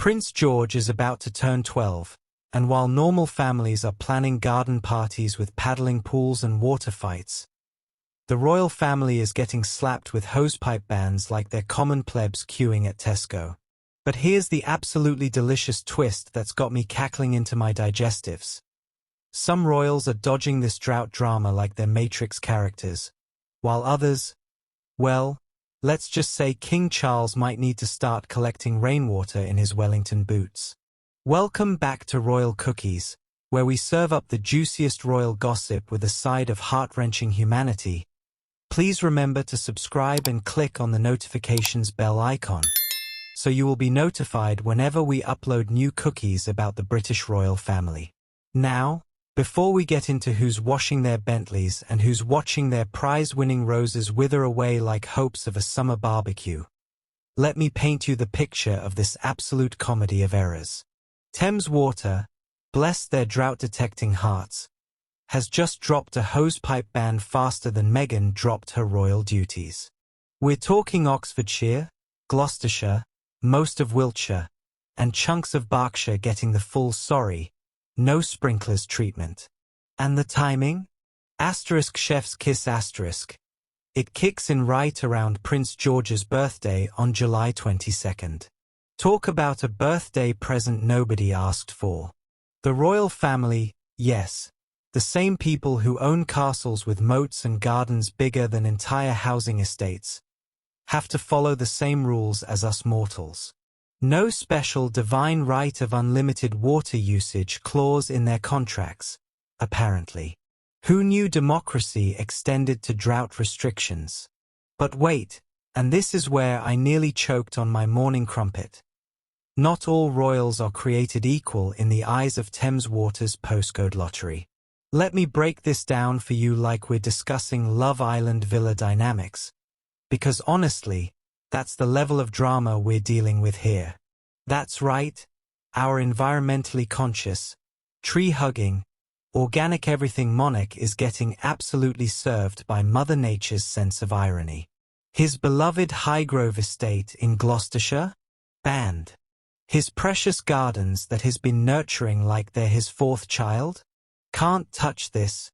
Prince George is about to turn 12, and while normal families are planning garden parties with paddling pools and water fights, the royal family is getting slapped with hosepipe bans like they're common plebs queuing at Tesco. But here's the absolutely delicious twist that's got me cackling into my digestives. Some royals are dodging this drought drama like they're Matrix characters, while others, well, let's just say King Charles might need to start collecting rainwater in his Wellington boots. Welcome back to Royal Cookies, where we serve up the juiciest royal gossip with a side of heart-wrenching humanity. Please remember to subscribe and click on the notifications bell icon, so you will be notified whenever we upload new cookies about the British royal family. Now, before we get into who's washing their Bentleys and who's watching their prize-winning roses wither away like hopes of a summer barbecue, let me paint you the picture of this absolute comedy of errors. Thames Water, bless their drought-detecting hearts, has just dropped a hosepipe ban faster than Meghan dropped her royal duties. We're talking Oxfordshire, Gloucestershire, most of Wiltshire, and chunks of Berkshire getting the full sorry, no sprinklers treatment. And the timing? Asterisk chef's kiss asterisk. It kicks in right around Prince George's birthday on July 22nd. Talk about a birthday present nobody asked for. The royal family, yes, the same people who own castles with moats and gardens bigger than entire housing estates, have to follow the same rules as us mortals. No special divine right of unlimited water usage clause in their contracts, apparently. Who knew democracy extended to drought restrictions? But wait, and this is where I nearly choked on my morning crumpet. Not all royals are created equal in the eyes of Thames Water's postcode lottery. Let me break this down for you like we're discussing Love Island villa dynamics, because honestly, that's the level of drama we're dealing with here. That's right, our environmentally conscious, tree-hugging, organic everything monarch is getting absolutely served by Mother Nature's sense of irony. His beloved Highgrove estate in Gloucestershire? Banned. His precious gardens that he's been nurturing like they're his fourth child? Can't touch this.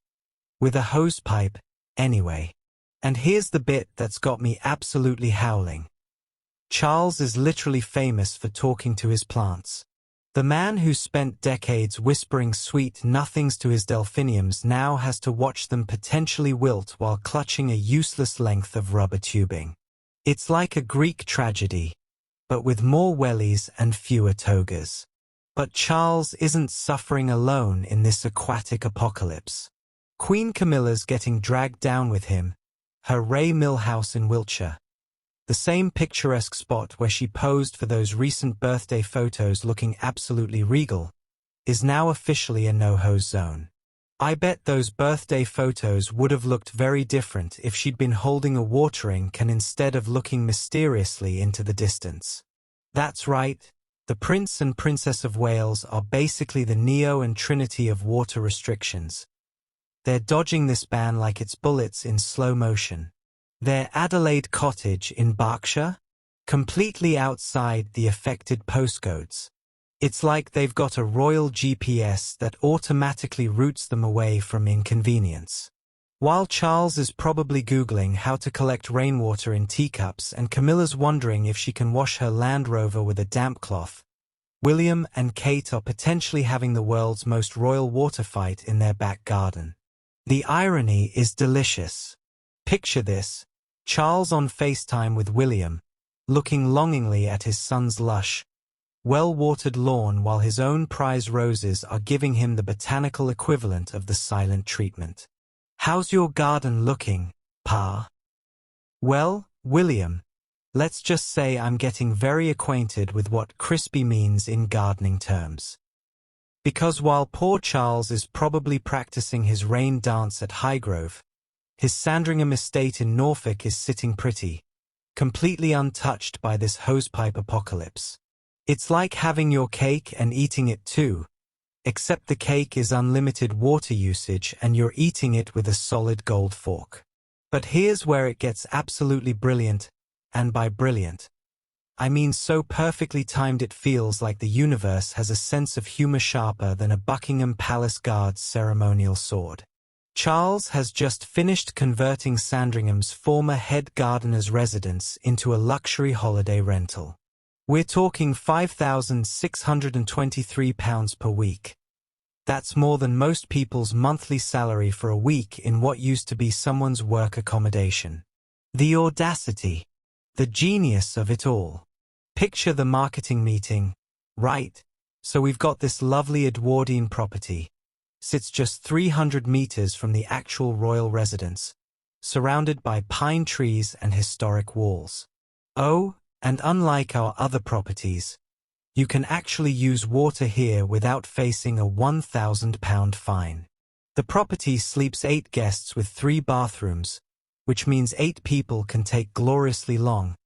With a hosepipe, anyway. And here's the bit that's got me absolutely howling. Charles is literally famous for talking to his plants. The man who spent decades whispering sweet nothings to his delphiniums now has to watch them potentially wilt while clutching a useless length of rubber tubing. It's like a Greek tragedy, but with more wellies and fewer togas. But Charles isn't suffering alone in this aquatic apocalypse. Queen Camilla's getting dragged down with him, her Ray Mill house in Wiltshire, the same picturesque spot where she posed for those recent birthday photos looking absolutely regal, is now officially a no-hose zone. I bet those birthday photos would have looked very different if she'd been holding a watering can instead of looking mysteriously into the distance. That's right, the Prince and Princess of Wales are basically the Neo and Trinity of water restrictions. They're dodging this ban like it's bullets in slow motion. Their Adelaide cottage in Berkshire? Completely outside the affected postcodes. It's like they've got a royal GPS that automatically routes them away from inconvenience. While Charles is probably Googling how to collect rainwater in teacups and Camilla's wondering if she can wash her Land Rover with a damp cloth, William and Kate are potentially having the world's most royal water fight in their back garden. The irony is delicious. Picture this, Charles on FaceTime with William, looking longingly at his son's lush, well-watered lawn while his own prize roses are giving him the botanical equivalent of the silent treatment. How's your garden looking, Pa? Well, William, let's just say I'm getting very acquainted with what crispy means in gardening terms. Because while poor Charles is probably practicing his rain dance at Highgrove, his Sandringham estate in Norfolk is sitting pretty, completely untouched by this hosepipe apocalypse. It's like having your cake and eating it too, except the cake is unlimited water usage and you're eating it with a solid gold fork. But here's where it gets absolutely brilliant, and by brilliant, I mean so perfectly timed it feels like the universe has a sense of humor sharper than a Buckingham Palace guard's ceremonial sword. Charles has just finished converting Sandringham's former head gardener's residence into a luxury holiday rental. We're talking £5,623 per week. That's more than most people's monthly salary for a week in what used to be someone's work accommodation. The audacity, the genius of it all. Picture the marketing meeting, right? So we've got this lovely Edwardian property. Sits just 300 meters from the actual royal residence, surrounded by pine trees and historic walls. Oh, and unlike our other properties, you can actually use water here without facing a £1,000 fine. The property sleeps 8 guests with 3 bathrooms, which means 8 people can take gloriously long,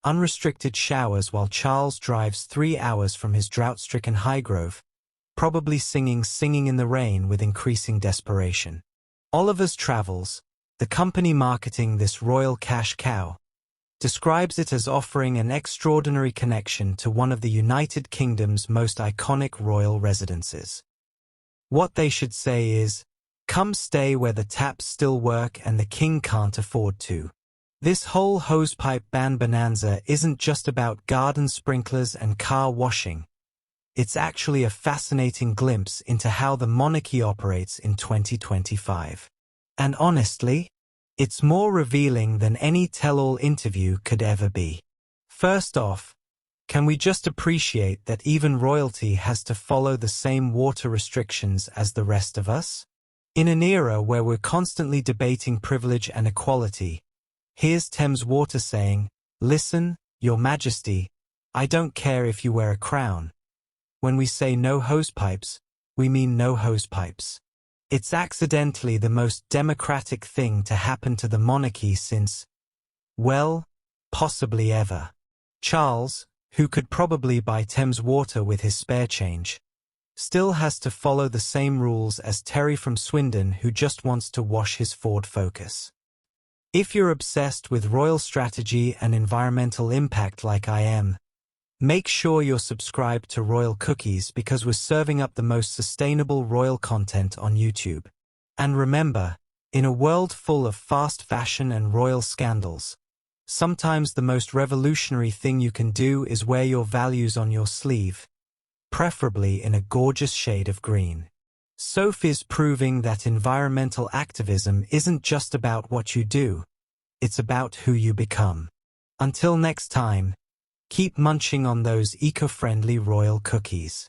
unrestricted showers while Charles drives 3 hours from his drought-stricken Highgrove, probably singing in the rain with increasing desperation. Oliver's Travels, the company marketing this royal cash cow, describes it as offering an extraordinary connection to one of the United Kingdom's most iconic royal residences. What they should say is, come stay where the taps still work and the king can't afford to. This whole hosepipe ban bonanza isn't just about garden sprinklers and car washing. It's actually a fascinating glimpse into how the monarchy operates in 2025. And honestly, it's more revealing than any tell-all interview could ever be. First off, can we just appreciate that even royalty has to follow the same water restrictions as the rest of us? In an era where we're constantly debating privilege and equality, here's Thames Water saying, listen, Your Majesty, I don't care if you wear a crown. When we say no hosepipes, we mean no hosepipes. It's accidentally the most democratic thing to happen to the monarchy since, well, possibly ever. Charles, who could probably buy Thames Water with his spare change, still has to follow the same rules as Terry from Swindon who just wants to wash his Ford Focus. If you're obsessed with royal strategy and environmental impact like I am, make sure you're subscribed to Royal Cookies because we're serving up the most sustainable royal content on YouTube. And remember, in a world full of fast fashion and royal scandals, sometimes the most revolutionary thing you can do is wear your values on your sleeve, preferably in a gorgeous shade of green. Sophie's proving that environmental activism isn't just about what you do, it's about who you become. Until next time, keep munching on those eco-friendly royal cookies.